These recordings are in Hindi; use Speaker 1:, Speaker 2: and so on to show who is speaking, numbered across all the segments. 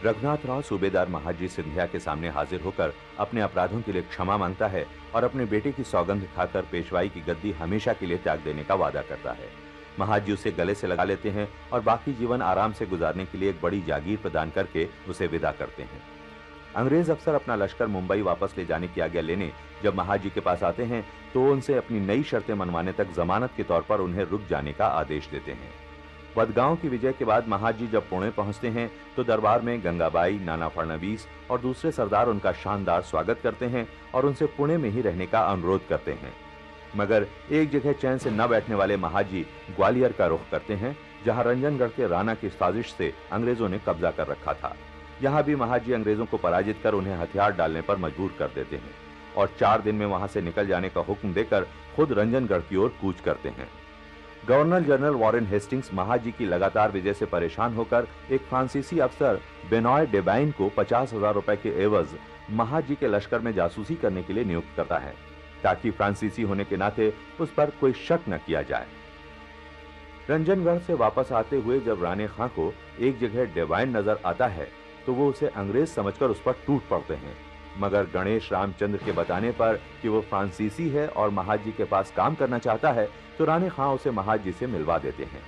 Speaker 1: रघुनाथ राव सूबेदार महाजी सिंधिया के सामने हाजिर होकर अपने अपराधों के लिए क्षमा मांगता है और अपने बेटे की सौगंध खाकर पेशवाई की गद्दी हमेशा के लिए त्याग देने का वादा करता है। महाजी उसे गले से लगा लेते हैं और बाकी जीवन आराम से गुजारने के लिए एक बड़ी जागीर प्रदान करके उसे विदा करते हैं। अंग्रेज अफसर अपना लश्कर मुंबई वापस ले जाने की आज्ञा लेने जब महाजी के पास आते हैं तो उनसे अपनी नई शर्तें मनवाने तक जमानत के तौर पर उन्हें रुक जाने का आदेश देते हैं। वडगांव की विजय के बाद महाजी जब पुणे पहुंचते हैं तो दरबार में गंगाबाई, नाना फडणवीस और दूसरे सरदार उनका शानदार स्वागत करते हैं और उनसे पुणे में ही रहने का अनुरोध करते हैं। मगर एक जगह चैन से न बैठने वाले महाजी ग्वालियर का रुख करते हैं, जहां रंजनगढ़ के राणा की साजिश से अंग्रेजों ने कब्जा कर रखा था। यहां भी महाजी अंग्रेजों को पराजित कर उन्हें हथियार डालने पर मजबूर कर देते हैं और 4 दिन में वहां से निकल जाने का हुक्म देकर खुद रंजनगढ़ की ओर कूच करते हैं। Governor general Warren Hastings Mahaji की लगातार विजय से परेशान होकर एक फ्रांसीसी अफसर बेनॉय डेबाइन को 50,000 रुपए के एवज महाजी के लश्कर में जासूसी करने के लिए नियुक्त करता है, ताकि फ्रांसीसी होने के नाते उस पर कोई शक न किया जाए। रंजनगढ़ से वापस आते हुए जब राणे खां को एक जगह डेबाइन नजर आता है तो वो उसे अंग्रेज समझकर उस पर टूट पड़ते हैं, मगर गणेश रामचंद्र के बताने पर कि वो फ्रांसीसी है और महाजी के पास काम करना चाहता है तो राणे खां उसे महाजी से मिलवा देते हैं।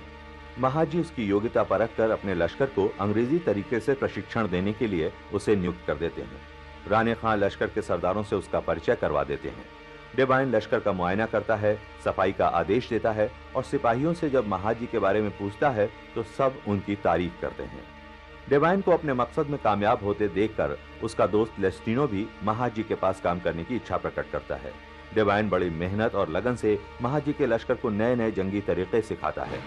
Speaker 1: महाजी उसकी योग्यता परख कर अपने लश्कर को अंग्रेजी तरीके से प्रशिक्षण देने के लिए उसे नियुक्त कर देते हैं। राणे खां लश्कर के सरदारों से उसका परिचय करवा देते हैं। डेबाइन लश्कर का मुआयना करता है, सफाई का आदेश देता है और सिपाहियों से जब महाजी के बारे में पूछता है तो सब उनकी तारीफ करते हैं। डेबाइन को अपने मकसद में कामयाब होते देखकर उसका दोस्त लेस्टिनो भी महाजी के पास काम करने की इच्छा प्रकट करता है। डेबाइन बड़ी मेहनत और लगन से महाजी के लश्कर को नए नए जंगी तरीके सिखाता है।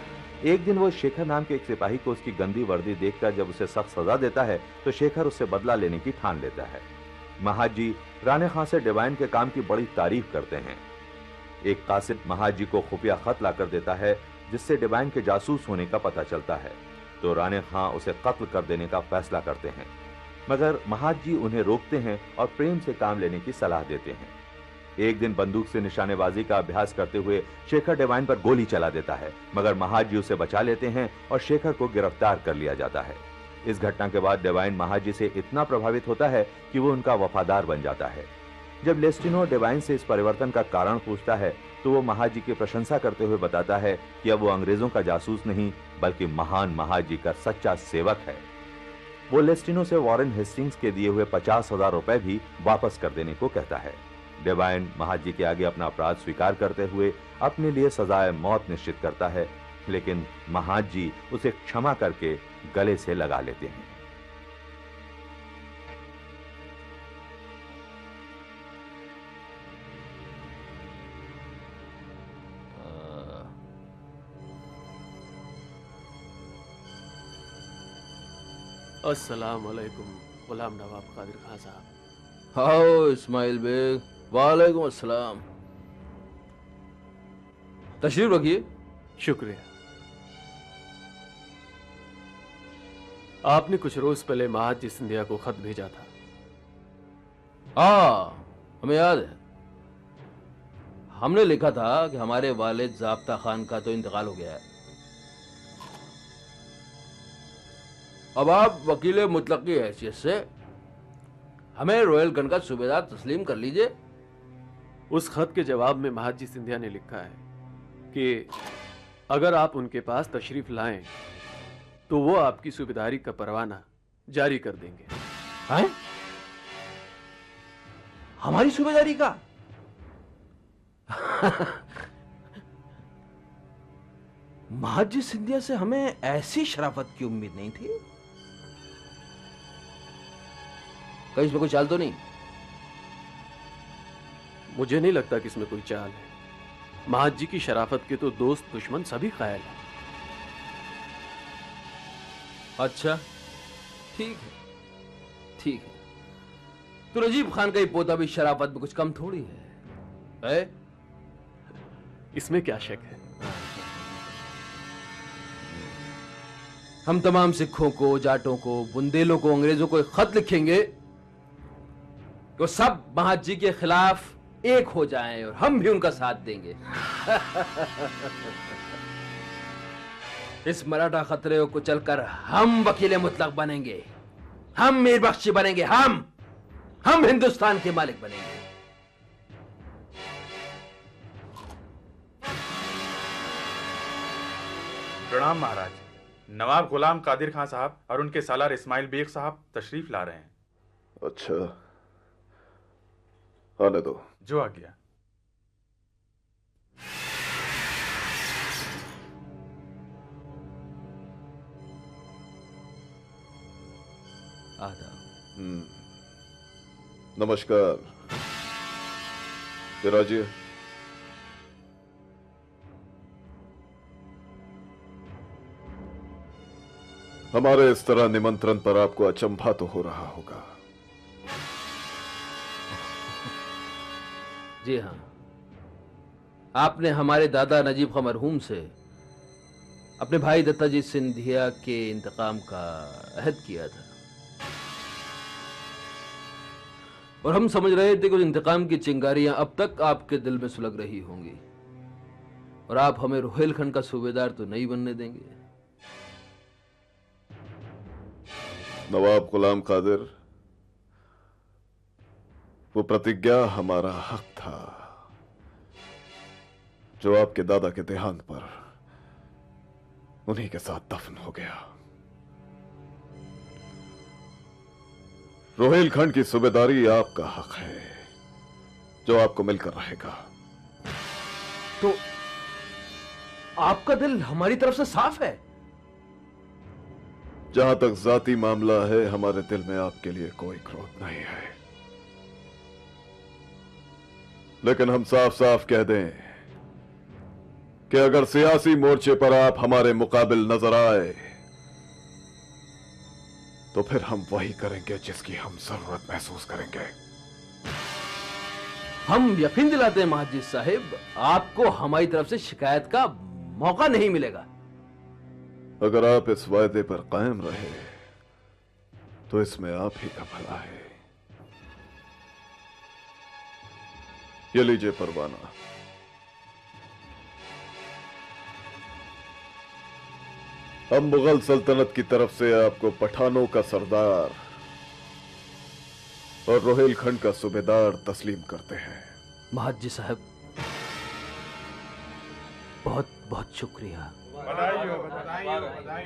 Speaker 1: एक दिन वो शेखर नाम के एक सिपाही को उसकी गंदी वर्दी देखकर जब उसे सख्त सजा देता है तो शेखर उससे बदला लेने की ठान लेता है। महाजी राणे खां से डेबाइन के काम की बड़ी तारीफ करते हैं। एक कासिद महाजी को खुफिया खत लाकर देता है जिससे डेबाइन के जासूस होने का पता चलता है, तो राणे खां उसे कत्ल कर देने का फैसला करते हैं, मगर महाजी उन्हें रोकते हैं और प्रेम से काम लेने की सलाह देते हैं। एक दिन बंदूक से निशानेबाजी का अभ्यास करते हुए शेखर डेबाइन पर गोली चला देता है, मगर महाजी उसे बचा लेते हैं और शेखर को गिरफ्तार कर लिया जाता है। इस घटना के बाद डेबाइन महाजी से इतना प्रभावित होता है कि वो उनका वफादार बन जाता है। जब लेस्टिनो डेबाइन से इस परिवर्तन का कारण पूछता है तो वो महाजी की प्रशंसा करते हुए बताता है कि अब वो अंग्रेजों का जासूस नहीं बल्कि महान महाजी का सच्चा सेवक है। वो लेस्टिनो से वॉरेन हेस्टिंग्स के दिए हुए 50,000 रुपए भी वापस कर देने को कहता है। डेबाइन महाजी के आगे अपना अपराध स्वीकार करते हुए अपने लिए सजाए मौत निश्चित करता है, लेकिन महाजी उसे क्षमा करके गले से लगा लेते हैं।
Speaker 2: अस्सलाम वालेकुम गुलाम नवाब कादिर खान साहब।
Speaker 3: आओ इस्माइल बेग। वालेकुम अस्सलाम। तशरीफ रखिए।
Speaker 2: शुक्रिया। आपने कुछ रोज पहले महाजी सिंधिया को खत भेजा था।
Speaker 3: हाँ, हमें याद है। हमने लिखा था कि हमारे वालिद ज़ाब्ता खान का तो इंतकाल हो गया है, अब आप वकील मुतलक की हैसियत से हमें रोयलगंज का सूबेदार तस्लीम कर लीजिए।
Speaker 2: उस खत के जवाब में महाजी सिंधिया ने लिखा है कि अगर आप उनके पास तशरीफ लाएं तो वो आपकी सूबेदारी का परवाना जारी कर देंगे।
Speaker 3: हैं? हमारी सूबेदारी का? महाजी सिंधिया से हमें ऐसी शराफत की उम्मीद नहीं थी। कहीं इसमें कोई चाल तो नहीं?
Speaker 2: मुझे नहीं लगता कि इसमें कोई चाल है। महाजी की शराफत के तो दोस्त दुश्मन सभी कायल हैं।
Speaker 3: अच्छा, ठीक है, ठीक है। तो नजीब खान का ही पोता भी शराफत में कुछ कम थोड़ी है?
Speaker 2: इसमें क्या शक है?
Speaker 3: हम तमाम सिखों को, जाटों को, बुंदेलों को, अंग्रेजों को एक खत लिखेंगे कि सब महाजी के खिलाफ एक हो जाएं और हम भी उनका साथ देंगे। इस मराठा खतरे को चलकर हम वकील मुतलक बनेंगे। हम मीर बख्शी बनेंगे। हम हिंदुस्तान के मालिक बनेंगे।
Speaker 4: प्रणाम महाराज। नवाब गुलाम कादिर खान साहब और उनके सालार इस्माइल बेग साहब तशरीफ ला रहे हैं।
Speaker 5: अच्छा, आने दो।
Speaker 4: जो आ गया।
Speaker 3: आदाब।
Speaker 5: नमस्कार। विराजिए। हमारे इस तरह निमंत्रण पर आपको अचंभा तो हो रहा होगा।
Speaker 3: जी हां, आपने हमारे दादा नजीब खां मरहूम से अपने भाई दत्ताजी सिंधिया के इंतकाम का अहद किया था, और हम समझ रहे थे कि उस इंतकाम की चिंगारियां अब तक आपके दिल में सुलग रही होंगी, और आप हमें रोहेलखंड का सूबेदार तो नहीं बनने देंगे।
Speaker 5: नवाब गुलाम कादिर, वो प्रतिज्ञा हमारा हक था जो आपके दादा के देहांत पर उन्हीं के साथ दफन हो गया। रोहेलखंड की सूबेदारी आपका हक है जो आपको मिलकर रहेगा।
Speaker 3: तो आपका दिल हमारी तरफ से साफ है।
Speaker 5: जहां तक जाती मामला है, हमारे दिल में आपके लिए कोई क्रोध नहीं है, लेकिन हम साफ साफ कह दें कि अगर सियासी मोर्चे पर आप हमारे मुकाबिल नजर आए तो फिर हम वही करेंगे जिसकी हम जरूरत महसूस करेंगे।
Speaker 3: हम यकीन दिलाते हैं महाजी साहिब, आपको हमारी तरफ से शिकायत का मौका नहीं मिलेगा।
Speaker 5: अगर आप इस वायदे पर कायम रहे तो इसमें आप ही का भला है। ये लीजिए परवाना। हम मुगल सल्तनत की तरफ से आपको पठानों का सरदार और रोहेलखंड का सूबेदार तस्लीम करते हैं।
Speaker 3: महाजी साहब, बहुत बहुत शुक्रिया।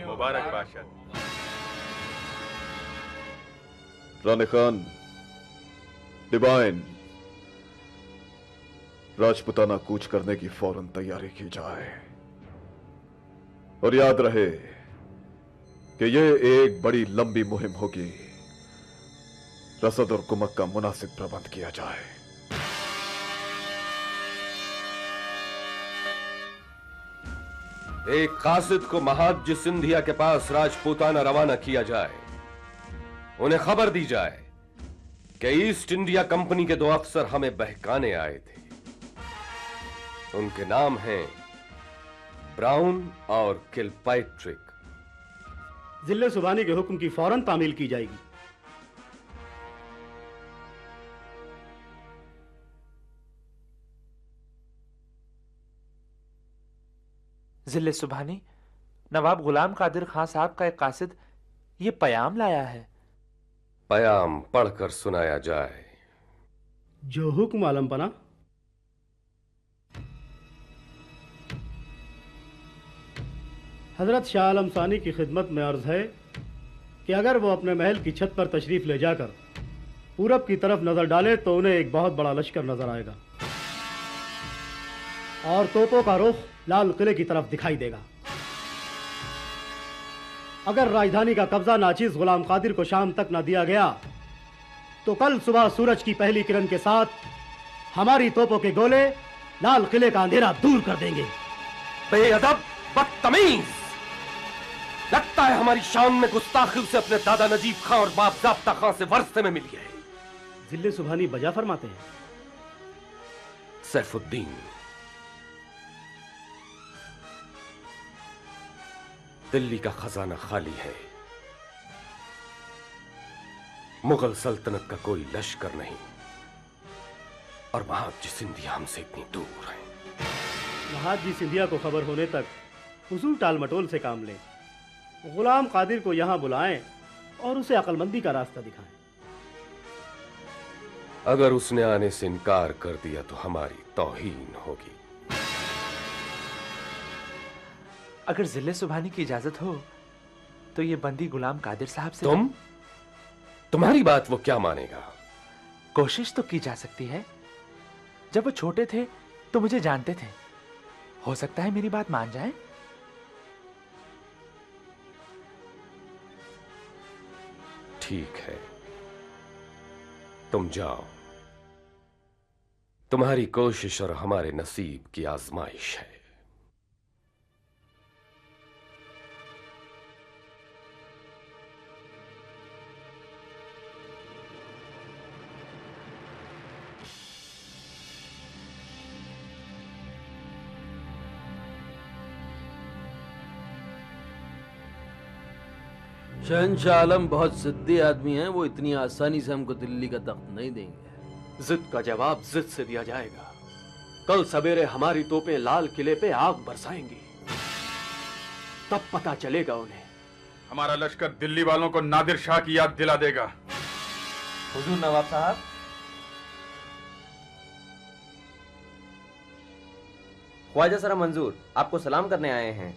Speaker 4: मुबारक बादशाह।
Speaker 5: रानी खान, डिवाइन, राजपुताना कूच करने की फौरन तैयारी की जाए, और याद रहे कि यह एक बड़ी लंबी मुहिम होगी। रसद और कुमक का मुनासिब प्रबंध किया जाए।
Speaker 6: एक कासिद को महाजी सिंधिया के पास राजपूताना रवाना किया जाए। उन्हें खबर दी जाए कि ईस्ट इंडिया कंपनी के 2 अफसर हमें बहकाने आए थे। उनके नाम हैं ब्राउन और किलपैट्रिक।
Speaker 7: जिले सुबानी के हुक्म की फौरन तामील की जाएगी।
Speaker 8: जिले सुबहानी, नवाब गुलाम कादिर खान साहब का एक कासिद ये पयाम लाया है।
Speaker 6: पयाम पढ़कर सुनाया जाए।
Speaker 7: जो हुक्म आलमपना। हजरत शाह आलम सानी की खिदमत में अर्ज है कि अगर वो अपने महल की छत पर तशरीफ ले जाकर पूरब की तरफ नजर डाले तो उन्हें एक बहुत बड़ा लश्कर नजर आएगा और तोपों का रुख लाल किले की तरफ दिखाई देगा। अगर राजधानी का कब्जा नाचीज गुलाम कादिर को शाम तक न दिया गया तो कल सुबह सूरज की पहली किरण के साथ हमारी तोपों के गोले लाल किले का अंधेरा दूर कर देंगे।
Speaker 6: बेअदब, बदतमीज! लगता है हमारी शान में गुस्ताखी से अपने दादा नजीब खां और बाप जाफ्ता खां से वर्षे में मिली है।
Speaker 7: जिले सुबहानी बजा फरमाते हैं।
Speaker 6: सैफुद्दीन, दिल्ली का खजाना खाली है। मुगल सल्तनत का कोई लश्कर नहीं, और महाजी सिंधिया हमसे इतनी दूर है।
Speaker 7: महाजी सिंधिया को खबर होने तक हुजूर टाल मटोल से काम लें। गुलाम कादिर को यहां बुलाएं और उसे अक्लमंदी का रास्ता दिखाएं।
Speaker 6: अगर उसने आने से इनकार कर दिया तो हमारी तौहीन होगी।
Speaker 8: अगर जिले सुबहानी की इजाजत हो तो ये बंदी गुलाम कादिर साहब से
Speaker 6: तुम्हारी बात वो क्या मानेगा?
Speaker 8: कोशिश तो की जा सकती है। जब वो छोटे थे तो मुझे जानते थे, हो सकता है मेरी बात मान जाए।
Speaker 6: ठीक है, तुम जाओ। तुम्हारी कोशिश और हमारे नसीब की आजमाइश है।
Speaker 3: शहंशाह आलम बहुत जिद्दी आदमी हैं, वो इतनी आसानी से हमको दिल्ली का तख्त नहीं देंगे।
Speaker 2: जिद का जवाब जिद से दिया जाएगा। कल सवेरे हमारी तोपें लाल किले पे आग बरसाएंगी, तब पता चलेगा उन्हें।
Speaker 4: हमारा लश्कर दिल्ली वालों को नादिर शाह की याद दिला देगा।
Speaker 8: हुजूर नवाब साहब।
Speaker 9: ख्वाजा सरा मंजूर आपको सलाम करने आए हैं।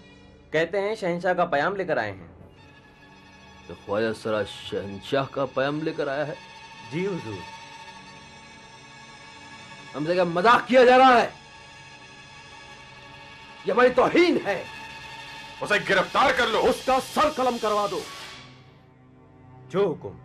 Speaker 9: कहते हैं शहंशाह का पयाम लेकर आए हैं।
Speaker 3: तो ख्वाजा सरा शहंशाह का पयाम लेकर आया है?
Speaker 9: जी हुजूर।
Speaker 3: हमसे क्या मजाक किया जा रहा है? ये हमारी तौहीन है।
Speaker 4: उसे गिरफ्तार कर लो,
Speaker 2: उसका सर कलम करवा दो।
Speaker 9: जो हुकुम।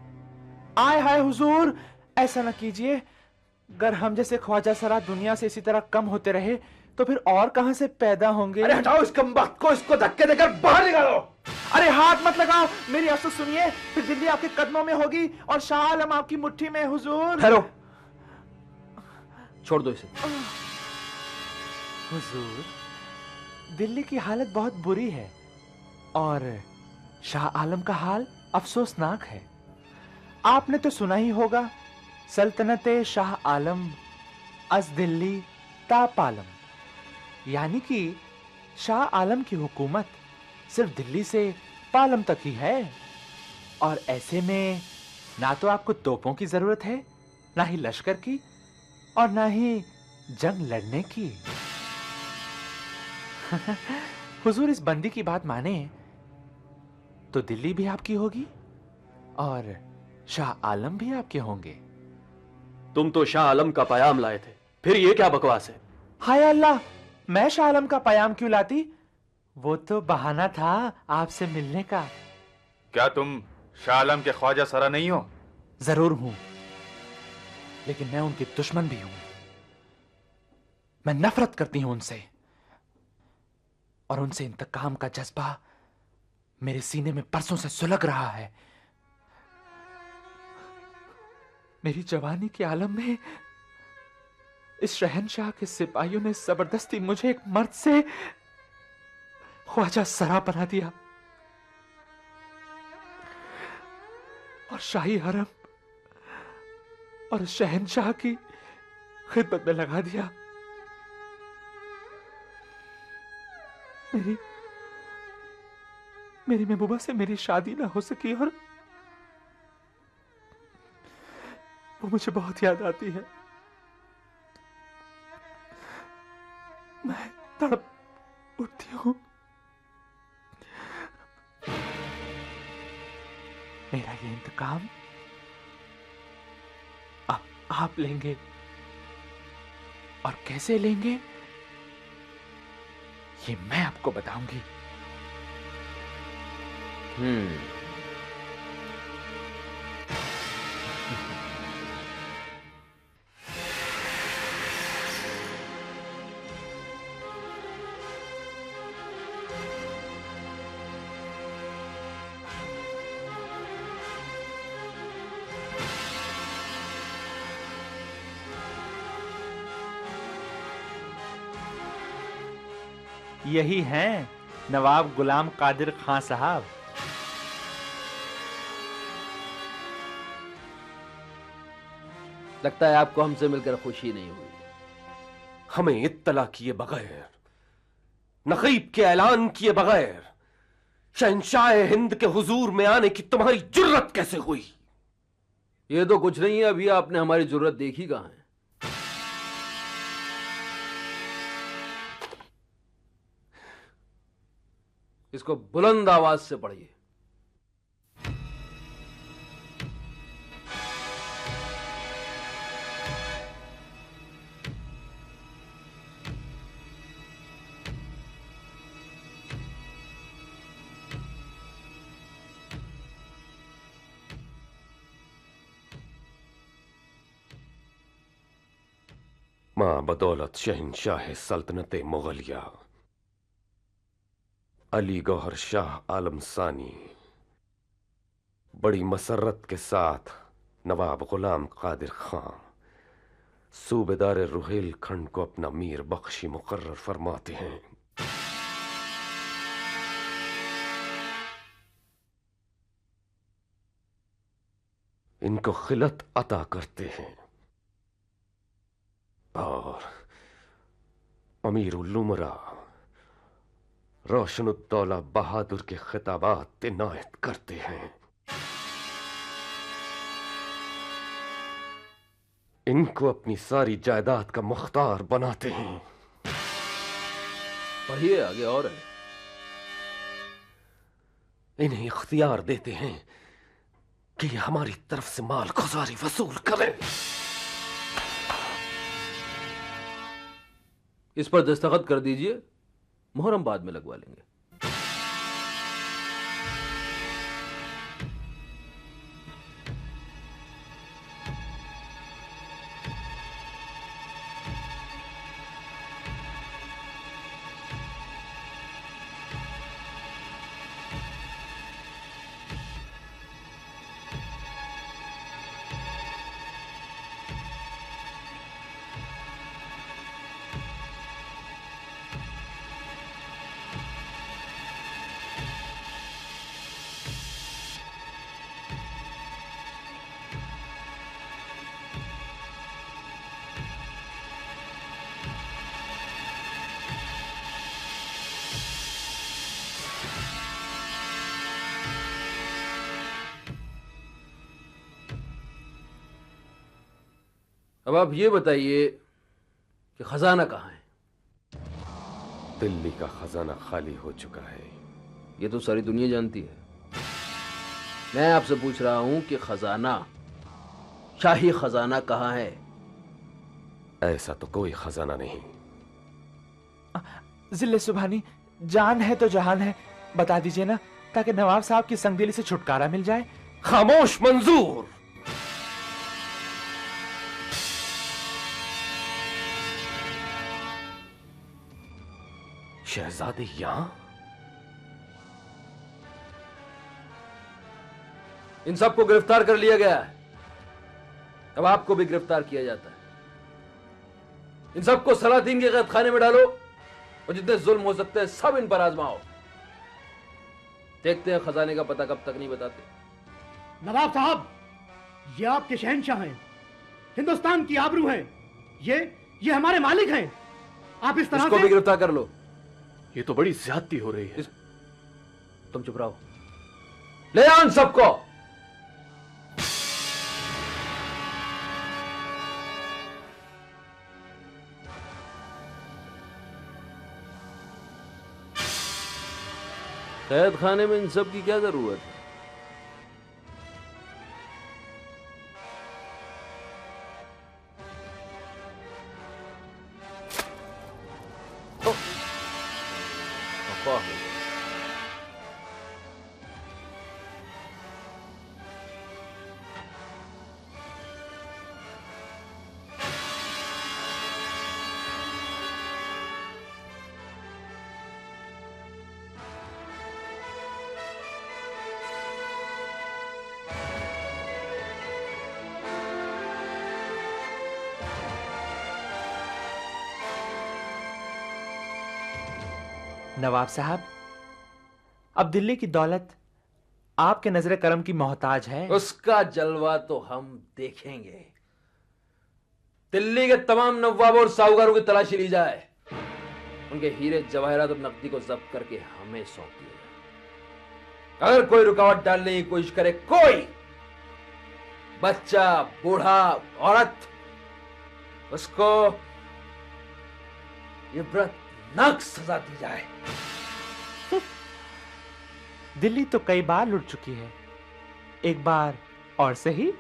Speaker 8: आय हाय हुजूर, ऐसा न कीजिए। अगर हम जैसे ख्वाजा सरा दुनिया से इसी तरह कम होते रहे तो फिर और कहां से पैदा होंगे।
Speaker 3: अरे हटाओ इस कमबख्त को, इसको धक्के देकर बाहर निकालो।
Speaker 8: अरे हाथ मत लगाओ, मेरी अफसोस सुनिए। फिर दिल्ली आपके कदमों में होगी और शाह आलम आपकी मुट्ठी में। हुजूर
Speaker 3: ठहरो, छोड़ दो इसे।
Speaker 8: हुजूर, दिल्ली की हालत बहुत बुरी है और शाह आलम का हाल अफसोसनाक है। आपने तो सुना ही होगा, सल्तनत शाह आलम अज दिल्ली ता पालम, यानी कि शाह आलम की हुकूमत सिर्फ दिल्ली से पालम तक ही है। और ऐसे में ना तो आपको तोपों की जरूरत है, ना ही लश्कर की, और ना ही जंग लड़ने की। हुजूर इस बंदी की बात माने तो दिल्ली भी आपकी होगी और शाह आलम भी आपके होंगे।
Speaker 2: तुम तो शाह आलम का पयाम लाए थे, फिर ये क्या बकवास है?
Speaker 8: हाय अल्लाह, मैं शाह आलम का पयाम क्यों लाती? वो तो बहाना था आपसे मिलने का।
Speaker 4: क्या तुम शाह आलम के ख्वाजा सरा नहीं हो?
Speaker 8: जरूर हूं, लेकिन मैं उनकी दुश्मन भी हूं। मैं नफरत करती हूं उनसे, और उनसे इंतकाम का जज्बा मेरे सीने में परसों से सुलग रहा है। मेरी जवानी के आलम में इस शहंशाह के सिपाहियों ने जबरदस्ती मुझे एक मर्द से ख्वाजा सरा बना दिया और शाही हरम और शहंशाह की खिदमत में लगा दिया। मेरी महबूबा से मेरी शादी ना हो सकी और वो मुझे बहुत याद आती है। मैं तड़प उठती हूं। मेरा ये इंतकाम अब आप लेंगे, और कैसे लेंगे ये मैं आपको बताऊंगी। यही हैं नवाब गुलाम कादिर खां साहब।
Speaker 3: लगता है आपको हमसे मिलकर खुशी नहीं हुई।
Speaker 6: हमें इत्तला किए बगैर, नकीब के ऐलान किए बगैर शहंशाह हिंद के हुजूर में आने की तुम्हारी जुर्रत कैसे हुई?
Speaker 3: ये तो कुछ नहीं है, अभी आपने हमारी जरूरत देखी कहां है। इसको बुलंद आवाज से पढ़िए।
Speaker 6: मां बदौलत शहंशाह सल्तनत मुगलिया अली गौहर शाह आलम सानी बड़ी मसरत के साथ नवाब गुलाम कादिर खां सूबेदार रुहेल खंड को अपना मीर बख्शी मुकर्रर फरमाते हैं। इनको खिलत अता करते हैं और अमीरुल उमरा रोशनुद्दौला बहादुर के खिताबात इनायत करते हैं। इनको अपनी सारी जायदाद का मुख्तार बनाते हैं।
Speaker 3: पढ़िए आगे और है।
Speaker 6: इन्हें इख्तियार देते हैं कि ये हमारी तरफ से माल गुजारी वसूल करें।
Speaker 3: इस पर दस्तखत कर दीजिए, मोहर हम बाद में लगवा लेंगे। अब आप ये बताइए कि खजाना कहां है?
Speaker 6: दिल्ली का खजाना खाली हो चुका है।
Speaker 3: ये तो सारी दुनिया जानती है। मैं आपसे पूछ रहा हूं कि खजाना, शाही खजाना कहां है?
Speaker 6: ऐसा तो कोई खजाना नहीं।
Speaker 8: जिले सुभानी, जान है तो जहान है, बता दीजिए ना, ताकि नवाब साहब की संगदिली से छुटकारा मिल जाए।
Speaker 6: खामोश मंजूर। शहजादे यहां?
Speaker 3: इन सबको गिरफ्तार कर लिया गया है। अब आपको भी गिरफ्तार किया जाता है। इन सबको सलातीन के कैद खाने में डालो और जितने जुल्म हो सकते हैं सब इन पर आजमाओ। देखते हैं खजाने का पता कब तक नहीं बताते।
Speaker 7: नवाब साहब, ये आपके शहंशाह हैं, हिंदुस्तान की आबरू हैं, ये हमारे मालिक हैं। आप इस तरह
Speaker 3: इसको भी गिरफ्तार कर लो।
Speaker 2: ये तो बड़ी ज्यादती हो रही है।
Speaker 3: तुम चुप रहो। ले आओ इन सबको। कैद खाने में इन सब की क्या जरूरत है?
Speaker 8: नवाब साहब, अब दिल्ली की दौलत आपके नजर करम की मोहताज है।
Speaker 3: उसका जलवा तो हम देखेंगे। दिल्ली के तमाम नवाबों और साहूकारों की तलाशी ली जाए। उनके हीरे जवाहरात और नकदी को जब्त करके हमें सौंप दिया जाए। अगर कोई रुकावट डालने की कोशिश करे, कोई बच्चा, बूढ़ा, औरत, उसको इबरतनाक सजा दी जाए।
Speaker 8: दिल्ली तो कई बार लुट चुकी है, एक बार और सही।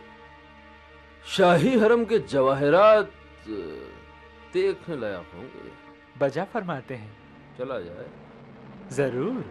Speaker 3: शाही हरम के जवाहरात देखने लायक होंगे।
Speaker 8: बजा फरमाते हैं।
Speaker 3: चला जाए।
Speaker 8: जरूर।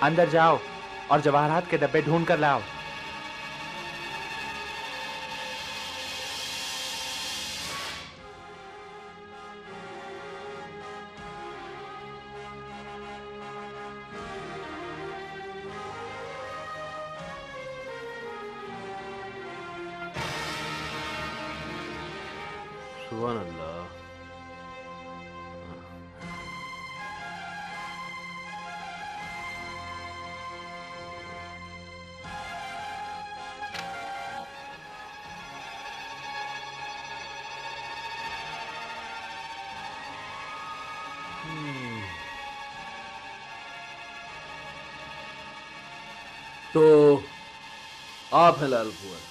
Speaker 8: अंदर जाओ और जवाहरात के डब्बे ढूंढ कर लाओ।
Speaker 3: सुभान अल्लाह। तो आप हैं लाल कुंवर।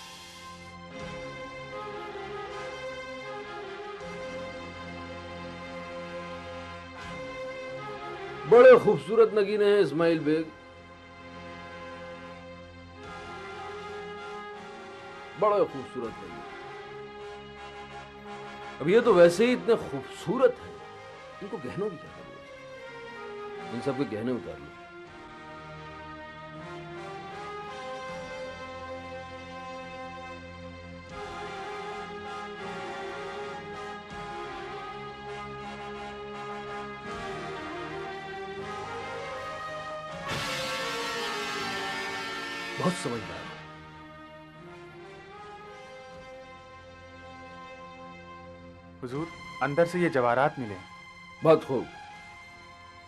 Speaker 3: बड़े खूबसूरत नगीने हैं इस्माइल बेग। बड़े खूबसूरत नगीने। अब ये तो वैसे ही इतने खूबसूरत हैं, इनको गहनों की क्या जरूरत है? इन सबके गहने उतार लो। बहुत समझदार है।
Speaker 4: हुजूर, अंदर से ये जवाहरात मिले।
Speaker 3: बहुत खूब।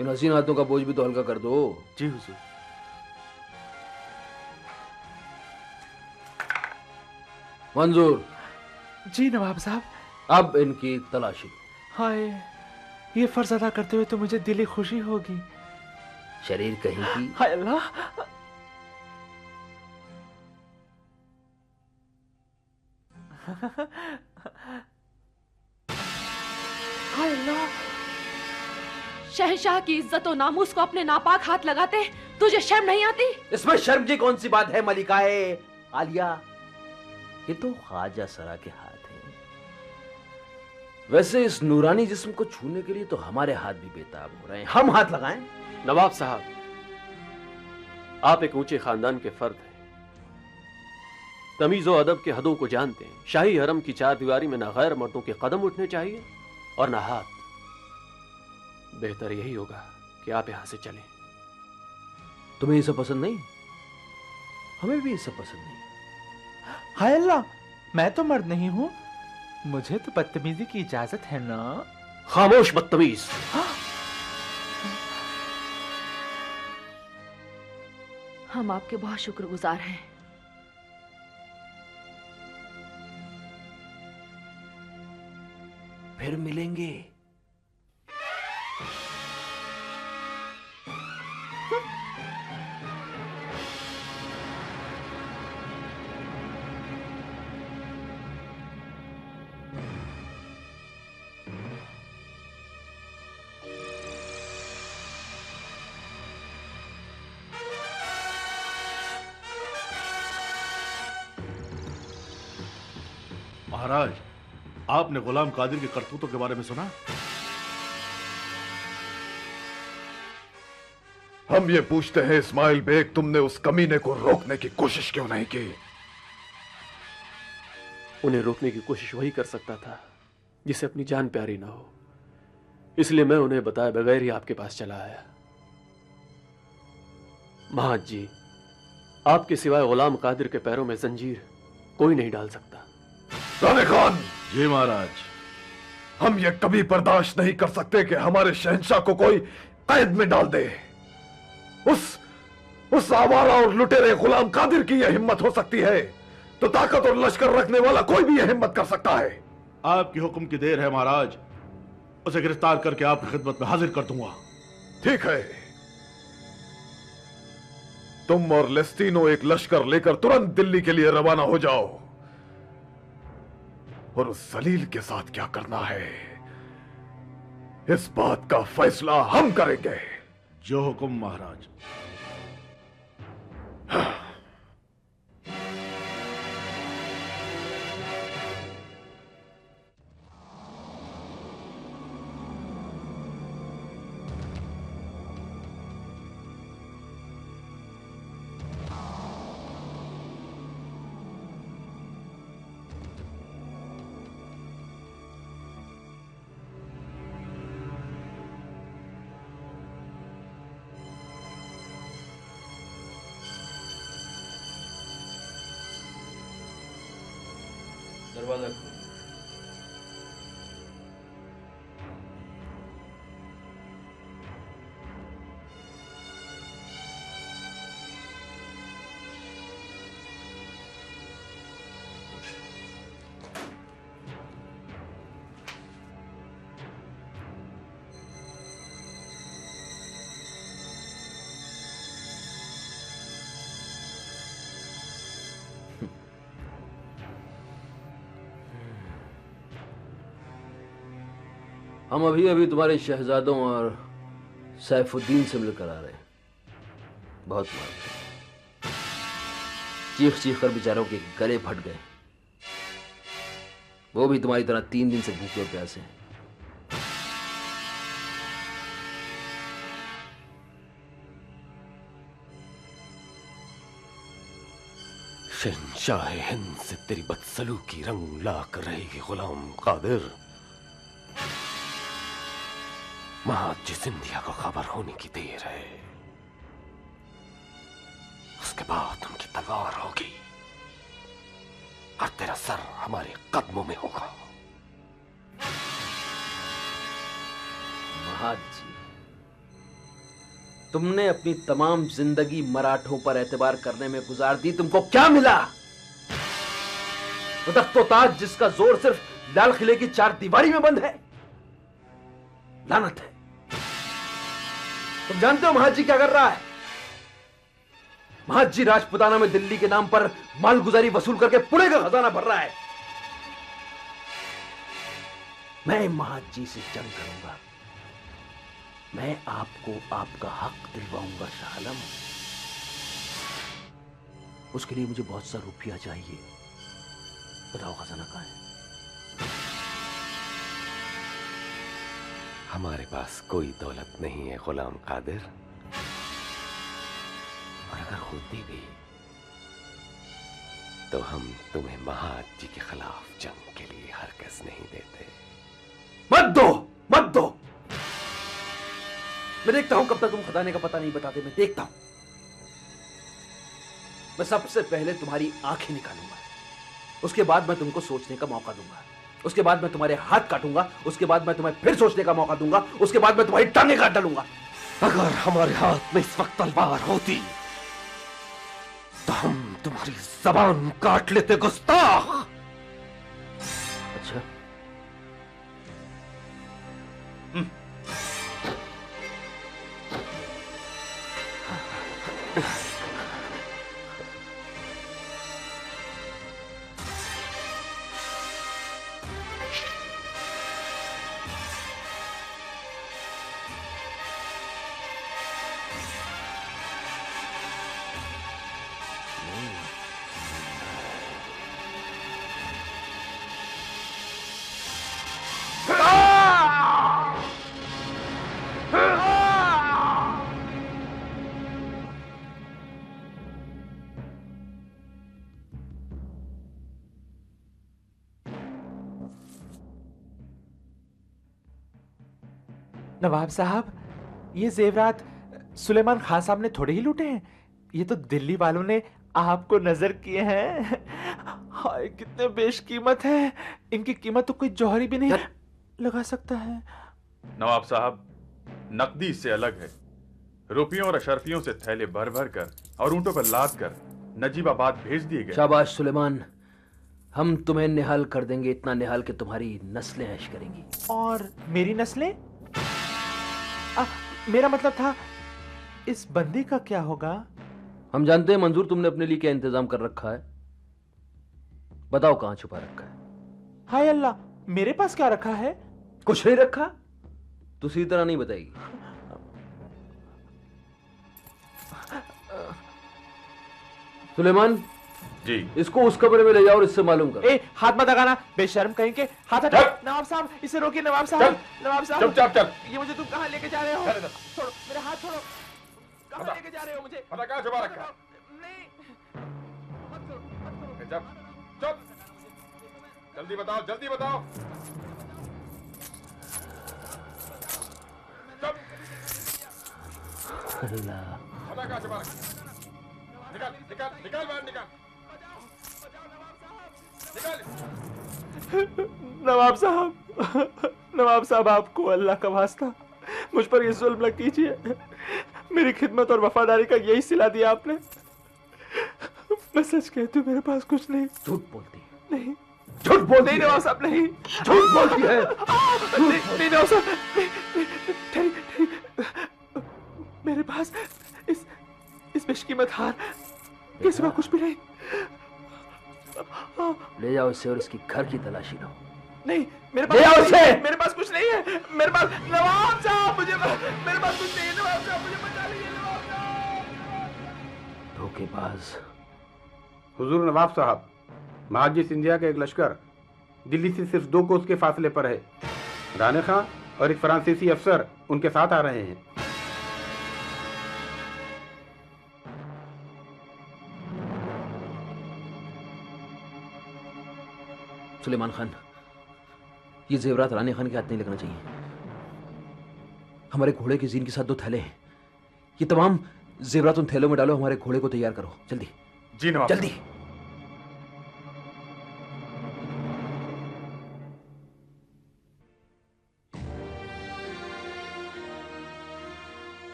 Speaker 3: इन हसीन हाथों का बोझ भी तो हल्का कर दो।
Speaker 4: जी हुजूर।
Speaker 3: मंजूर।
Speaker 8: जी नवाब साहब।
Speaker 3: अब इनकी तलाशी।
Speaker 8: हाय, ये फर्ज अदा करते हुए तो मुझे दिली खुशी होगी।
Speaker 3: शरीर कहीं की।
Speaker 8: हाय अल्लाह।
Speaker 10: हाय अल्लाह। शहंशाह की इज्जत और नामूस को अपने नापाक हाथ लगाते तुझे शर्म नहीं आती?
Speaker 3: इसमें शर्म की कौन सी बात है मलिकाए आलिया? ये तो ख्वाजा सरा के हाथ हैं। वैसे इस नूरानी जिस्म को छूने के लिए तो हमारे हाथ भी बेताब हो रहे हैं। हम हाथ लगाएं?
Speaker 2: नवाब साहब, आप एक ऊंचे खानदान के फर्द हैं, तमीज़ और अदब के हदों को जानते हैं। शाही हरम की चार दीवारी में ना गैर मर्दों के कदम उठने चाहिए और ना हाथ। बेहतर यही होगा कि आप यहां से चलें।
Speaker 3: तुम्हें ये सब पसंद नहीं? हमें भी ये सब पसंद नहीं।
Speaker 8: हाय अल्लाह, मैं तो मर्द नहीं हूं, मुझे तो बदतमीजी की इजाजत है ना।
Speaker 3: खामोश बदतमीज।
Speaker 10: हम आपके बहुत शुक्रगुजार हैं।
Speaker 3: फिर मिलेंगे।
Speaker 11: महाराज, आपने गुलाम कादिर के करतूतों के बारे में सुना?
Speaker 5: हम ये पूछते हैं इस्माइल बेग, तुमने उस कमीने को रोकने की कोशिश क्यों नहीं की?
Speaker 2: उन्हें रोकने की कोशिश वही कर सकता था जिसे अपनी जान प्यारी ना हो। इसलिए मैं उन्हें बताए बगैर ही आपके पास चला आया। महाज जी, आपके सिवाय गुलाम कादिर के पैरों में जंजीर कोई नहीं डाल सकता।
Speaker 5: राणे खान
Speaker 11: जी महाराज।
Speaker 5: हम ये कभी बर्दाश्त नहीं कर सकते कि हमारे शहंशाह को कोई कैद में डाल दे। उस आवारा और लुटेरे गुलाम कादिर की यह हिम्मत हो सकती है तो ताकत और लश्कर रखने वाला कोई भी यह हिम्मत कर सकता है।
Speaker 11: आपकी हुक्म की देर है महाराज, उसे गिरफ्तार करके आपकी खिदमत में हाजिर कर दूंगा।
Speaker 5: ठीक है, तुम और लेस्टिनो एक लश्कर लेकर तुरंत दिल्ली के लिए रवाना हो जाओ और उस जलील के साथ क्या करना है इस बात का फैसला हम करेंगे।
Speaker 11: जो हुक्म महाराज।
Speaker 3: दरवाजा खोलो। हम अभी अभी तुम्हारे शहजादों और सैफुद्दीन से मिलकर आ रहे हैं। बहुत मार चीख चीख कर बेचारों के गले फट गए। वो भी तुम्हारी तरह 3 दिन से भूखे और प्यासे हैं।
Speaker 6: शहंशाह हिंद से तेरी बदसलूकी रंग लाकर रहेगी गुलाम कादिर। महाजी सिंधिया को खबर होने की देर है। उसके बाद उनकी तलवार होगी और तेरा सर हमारे कदमों में होगा।
Speaker 3: महाजी, तुमने अपनी तमाम जिंदगी मराठों पर एतबार करने में गुजार दी, तुमको क्या मिला? वो तख्तो ताज जिसका जोर सिर्फ लाल किले की 4 दीवारी में बंद है। लानत है। तुम जानते हो महाजी क्या कर रहा है? महाजी राजपुताना में दिल्ली के नाम पर मालगुजारी वसूल करके पुणे का खजाना भर रहा है। मैं महाजी से जंग करूंगा। मैं आपको आपका हक दिलवाऊंगा शाह आलम। उसके लिए मुझे बहुत सा रुपया चाहिए। बताओ खजाना कहां है?
Speaker 6: हमारे पास कोई दौलत नहीं है गुलाम कादिर, और अगर होती भी तो हम तुम्हें महाजी के खिलाफ जंग के लिए हरगिज़ नहीं देते।
Speaker 3: मत दो, मत दो। मैं देखता हूं कब तक तुम खजाने का पता नहीं बताते। मैं देखता हूं। मैं सबसे पहले तुम्हारी आंखें निकालूंगा, उसके बाद मैं तुमको सोचने का मौका दूंगा, उसके बाद मैं तुम्हारे हाथ काटूंगा, उसके बाद मैं तुम्हें फिर सोचने का मौका दूंगा, उसके बाद मैं तुम्हारी टांगें काट डालूंगा।
Speaker 6: अगर हमारे हाथ में इस वक्त तलवार होती तो हम तुम्हारी जबान काट लेते गुस्ताख।
Speaker 3: अच्छा,
Speaker 8: नवाब साहब, ये जेवरात सुलेमान खान साहब ने थोड़े ही लूटे हैं, ये तो दिल्ली वालों ने आपको नजर किए हैं। हाय कितने बेशकीमत हैं, इनकी कीमत तो कोई जौहरी भी नहीं लगा सकता है।
Speaker 4: नवाब साहब, नकदी इससे अलग है। रुपयों और अशरफियों से थैले भर भर कर और ऊंटों पर लाद कर नजीबाबाद भेज दिए गए।
Speaker 3: शाबाश सुलेमान, हम तुम्हें निहाल कर देंगे, इतना निहाल कि तुम्हारी नस्लें ऐश करेंगी।
Speaker 8: और मेरी नस्लें? मेरा मतलब था इस बंदी का क्या होगा?
Speaker 3: हम जानते हैं मंजूर, तुमने अपने लिए क्या इंतजाम कर रखा है। बताओ कहां छुपा रखा है।
Speaker 8: हाय अल्लाह, मेरे पास क्या रखा है?
Speaker 3: कुछ नहीं रखा तो सीधी तरह नहीं बताएगी। सुलेमान
Speaker 4: जी,
Speaker 3: इसको उस कमरे में ले जाओ और इससे मालूम करो।
Speaker 8: हाथ मत लगाना, बेशर्म कहीं के। हाथ हटा। नवाब साहब, इसे रोकिए। नवाब साहब, नवाब साहब,
Speaker 4: चुप।
Speaker 8: ये मुझे तुम कहां लेके जा रहे हो? छोड़ो मेरे हाथ, छोड़ो। कहां लेके जा रहे हो मुझे?
Speaker 4: पता कहां छुपा रखा?
Speaker 8: नहीं, मत करो।
Speaker 4: चुप, जल्दी बताओ, जल्दी बताओ। चुप।
Speaker 3: अल्लाह,
Speaker 4: पता कहां छुपा रखा? निकाल बाहर, निकाल।
Speaker 8: नवाब साहब, आपको अल्लाह का वास्ता मुझ पर ये जुल्म न कीजिए। मेरी खिदमत और वफादारी का यही सिला दिया आपने। मैं सच कहती हूँ, मेरे पास कुछ नहीं।
Speaker 3: झूठ बोलती है।
Speaker 8: नहीं,
Speaker 3: झूठ बोलती
Speaker 8: नहीं नवाब साहब, नहीं,
Speaker 3: झूठ बोलती है।
Speaker 8: नहीं नवाब साहब, मेरे पास इस बेशकीमत हार के सिवा कुछ भी नहीं।
Speaker 3: ले जाओ इसे और इसकी घर की तलाशी लो।
Speaker 8: नहीं, मेरे पास कुछ नहीं है। मेरे पास नवाब साहब, मेरे पास कुछ नहीं है। नवाब साहब, मुझे बचा लीजिए। नवाब साहब,
Speaker 3: धोखेबाज।
Speaker 12: हुजूर नवाब साहब, महाजी सिंधिया का एक लश्कर दिल्ली से सिर्फ 2 कोस के फासले पर है। राणे खां और एक फ्रांसीसी अफसर उनके साथ आ रहे हैं।
Speaker 3: सुलेमान खान, ये जेवरात रानी खान के हाथ नहीं लगना चाहिए। हमारे घोड़े के जीन के साथ 2 थैले हैं, ये तमाम जेवरात उन थैलों में डालो, हमारे घोड़े को तैयार करो जल्दी।
Speaker 4: जी नवाब,
Speaker 3: जल्दी।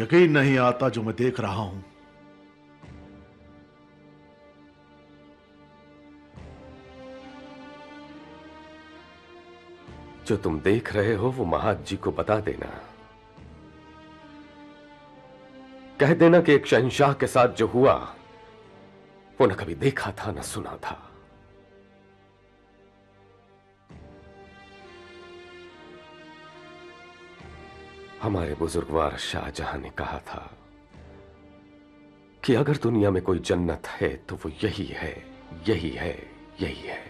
Speaker 11: यकीन नहीं आता जो मैं देख रहा हूं।
Speaker 6: जो तुम देख रहे हो वो महाज जी को बता देना। कह देना कि एक शहंशाह के साथ जो हुआ वो न कभी देखा था न सुना था। हमारे बुजुर्गवार शाहजहां ने कहा था कि अगर दुनिया में कोई जन्नत है तो वो यही है, यही है, यही है।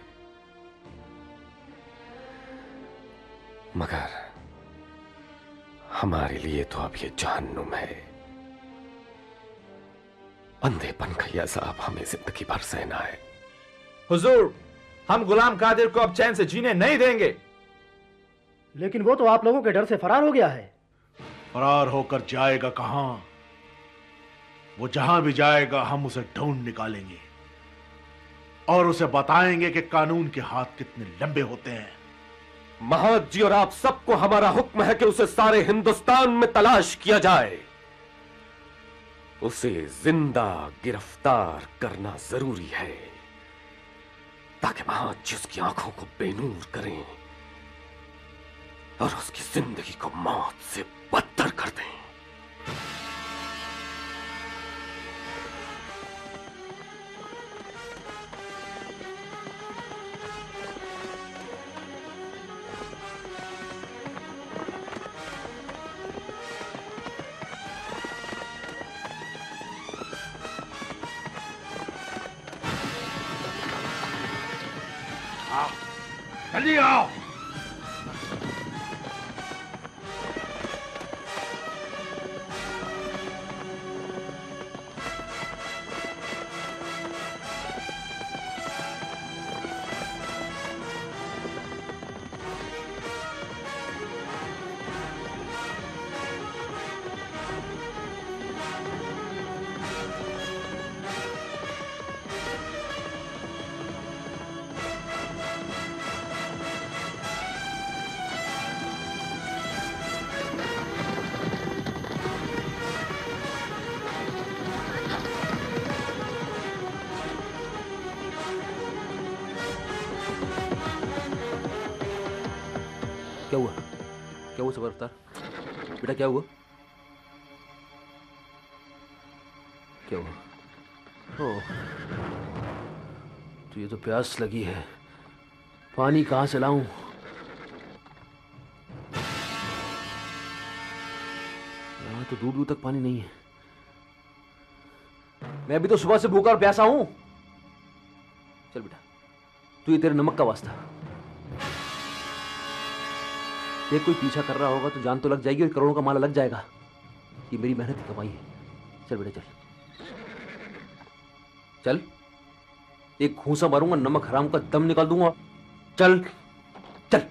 Speaker 6: मगर हमारे लिए तो अब ये जहन्नुम है। अंधेपन का यह अज़ाब हमें जिंदगी भर सहना है।
Speaker 8: हुजूर, हम गुलाम कादिर को अब चैन से जीने नहीं देंगे।
Speaker 7: लेकिन वो तो आप लोगों के डर से फरार हो गया है।
Speaker 11: फरार होकर जाएगा कहां? वो जहां भी जाएगा हम उसे ढूंढ निकालेंगे और उसे बताएंगे कि कानून के हाथ कितने लंबे होते हैं।
Speaker 6: महाज जी और आप सबको हमारा हुक्म है कि उसे सारे हिंदुस्तान में तलाश किया जाए। उसे जिंदा गिरफ्तार करना जरूरी है ताकि महाज जी उसकी आंखों को बेनूर करें और उसकी जिंदगी को मौत से बदतर कर दें।
Speaker 11: जल्दी आओ।
Speaker 3: हुआ सबरफ्तार? बेटा क्या हुआ? क्या हुआ? ओह, तो ये तो प्यास लगी है। पानी कहाँ से लाऊं? यहाँ तो दूर दूर तक पानी नहीं है। मैं अभी तो सुबह से भूखा और प्यासा हूं। चल बेटा, तू ये तेरे नमक का वास्ता। देख कोई पीछा कर रहा होगा तो जान तो लग जाएगी और करोड़ों का माल लग जाएगा। ये मेरी मेहनत की कमाई है। चल बेटा चल चल, एक घूंसा मारूंगा, नमक हराम का दम निकाल दूंगा। चल चल।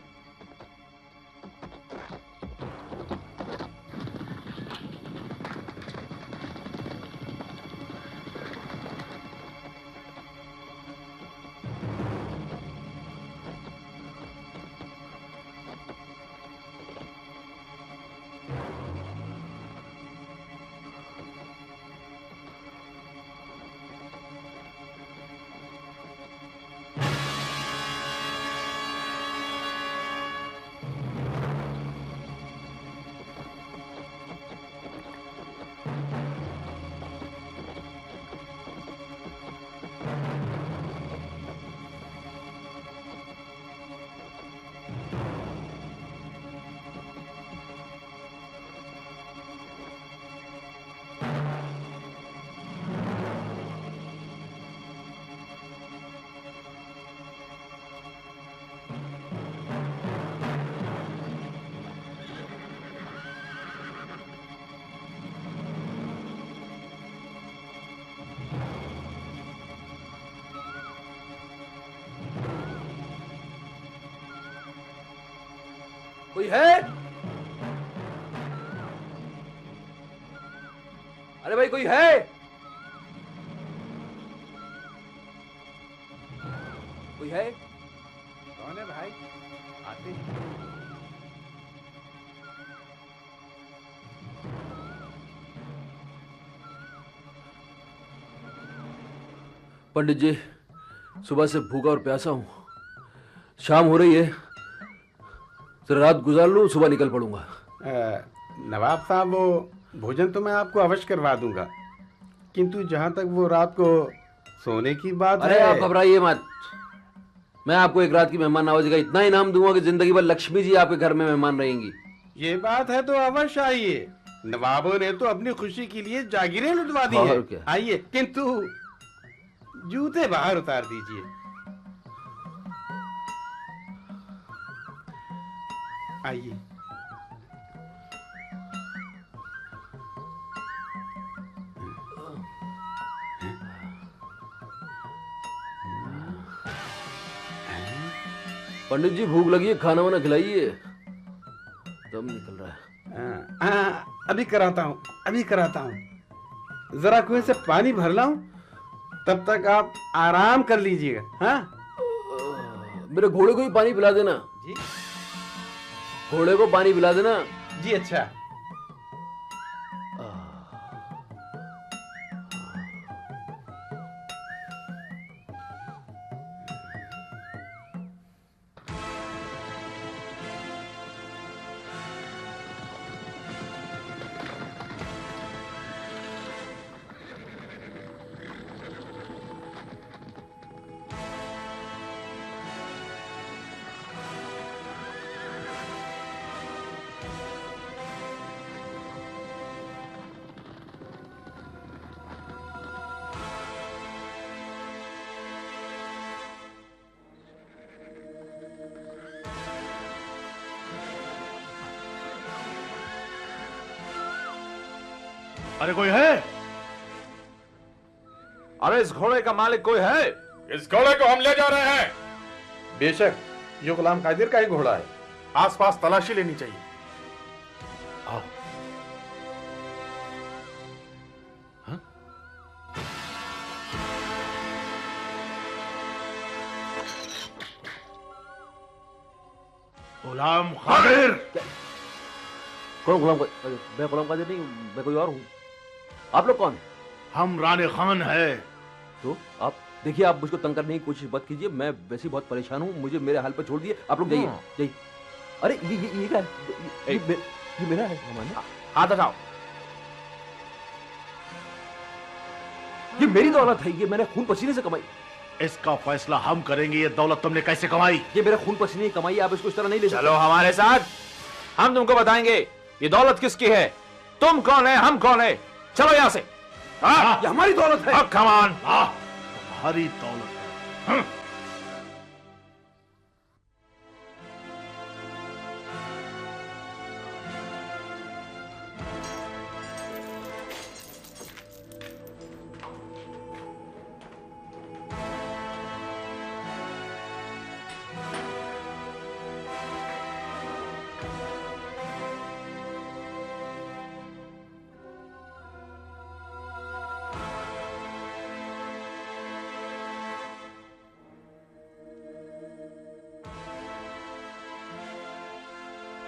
Speaker 3: कोई है? अरे भाई कोई है? कोई है?
Speaker 12: कौन है भाई? आते
Speaker 3: पंडित जी, सुबह से भूखा और प्यासा हूं। शाम हो रही है, जरा रात गुजार लूं, सुबह निकल पड़ूंगा।
Speaker 12: नवाब साहब, वो भोजन तो मैं आपको अवश्य करवा दूंगा, किंतु जहां तक वो रात को सोने की बात
Speaker 3: अरे
Speaker 12: है।
Speaker 3: आप घबराइए मत। मैं आपको एक रात की मेहमान नवाजी का इतना इनाम दूंगा कि जिंदगी भर लक्ष्मी जी आपके घर में मेहमान रहेंगी।
Speaker 12: ये बात है तो अवश्य आइए। नवाबों ने तो अपनी खुशी के लिए जागीरें लुटवा दी
Speaker 3: और
Speaker 12: हैं।
Speaker 3: क्या?
Speaker 12: आइए, किंतु जूते बाहर उतार दीजिए। आइए।
Speaker 3: पंडित जी भूख लगी है, खाना वाना खिलाइए, दम निकल रहा है।
Speaker 12: अभी कराता हूँ, अभी कराता हूँ। जरा कुएं से पानी भर लाऊं, तब तक आप आराम कर लीजिएगा। हाँ,
Speaker 3: मेरे घोड़े को ही पानी पिला देना।
Speaker 12: जी,
Speaker 3: घोड़े को पानी पिला देना।
Speaker 12: जी अच्छा।
Speaker 11: अरे कोई है?
Speaker 5: अरे इस घोड़े का मालिक कोई है?
Speaker 4: इस घोड़े को हम ले जा रहे हैं।
Speaker 12: बेशक, ये गुलाम कादिर का ही घोड़ा है।
Speaker 4: आसपास तलाशी लेनी चाहिए।
Speaker 11: आओ। हाँ? गुलाम कादिर।
Speaker 3: कौन गुलाम कादिर? मैं गुलाम कादिर नहीं, मैं कोई और हूँ। आप लोग कौन?
Speaker 11: हम राने खान है।
Speaker 3: तो आप देखिए, आप मुझको तंग करने की कोशिश मत कीजिए। मैं वैसे ही बहुत परेशान हूँ, मुझे मेरे हाल पर छोड़ दिए। आप लोग जाइए जाइए। अरे ये क्या है? ये मेरा है सामान।
Speaker 11: हाथ हटाओ।
Speaker 3: ये मेरी दौलत है, ये मैंने खून पसीने से कमाई।
Speaker 11: इसका फैसला हम करेंगे, ये दौलत तुमने कैसे कमाई।
Speaker 3: ये मेरा खून पसीने की कमाई, आप इसको इस तरह नहीं ले सकते।
Speaker 8: चलो हमारे साथ, हम तुमको बताएंगे ये दौलत किसकी है। तुम कौन है, हम कौन है, चलो यहां से।
Speaker 3: ये हमारी दौलत है।
Speaker 8: अब कमान
Speaker 11: हमारी दौलत है।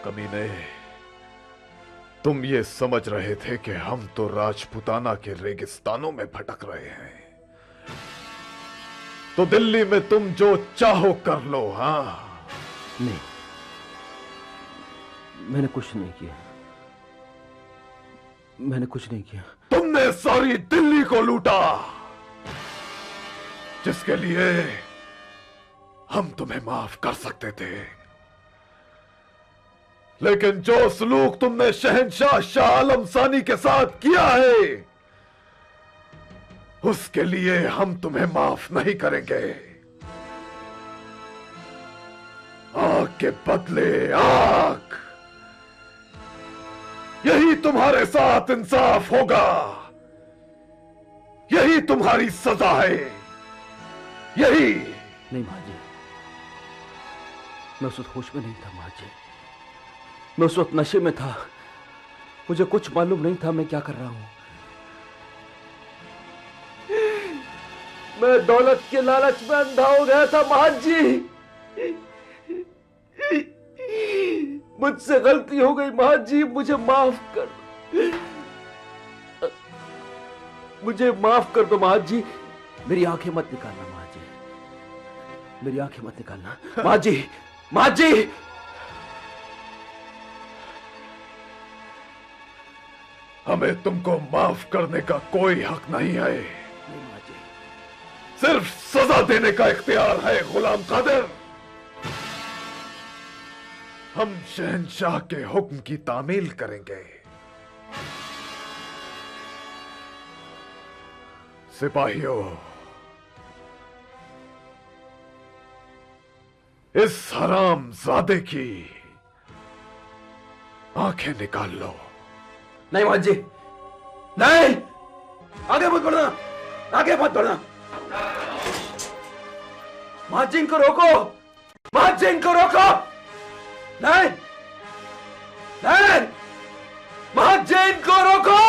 Speaker 5: कमीने, तुम ये समझ रहे थे कि हम तो राजपुताना के रेगिस्तानों में भटक रहे हैं, तो दिल्ली में तुम जो चाहो कर लो। हाँ
Speaker 3: नहीं, मैंने कुछ नहीं किया, मैंने कुछ नहीं किया।
Speaker 5: तुमने सारी दिल्ली को लूटा, जिसके लिए हम तुम्हें माफ कर सकते थे, लेकिन जो सलूक तुमने शहंशाह शाह आलम सानी के साथ किया है, उसके लिए हम तुम्हें माफ नहीं करेंगे। आग के बदले आग, यही तुम्हारे साथ इंसाफ होगा, यही तुम्हारी सजा है, यही।
Speaker 3: नहीं मां जी, मैं उस वक्त होश में नहीं था मां जी, मैं उस वक्त नशे में था, मुझे कुछ मालूम नहीं था मैं क्या कर रहा हूं। मैं दौलत के लालच में अंधा हो गया था मां जी, मुझसे गलती हो गई मां जी, मुझे माफ कर, मुझे माफ कर दो मां जी। मेरी आंखें मत निकालना मां जी, मेरी आंखें मत निकालना मां जी, मां जी।
Speaker 5: हमें तुमको माफ करने का कोई हक नहीं है, सिर्फ सजा देने का इख्तियार है गुलाम कादिर। हम शहंशाह के हुक्म की तामील करेंगे। सिपाहियों, इस हराम जादे की आंखें निकाल लो।
Speaker 3: नहीं मां जी, नहीं, आगे मत बढ़ना, आगे मत बढ़ना। मां जी इनको रोको, मां जी इनको रोको। नहीं, नहीं, मां जी इनको रोको।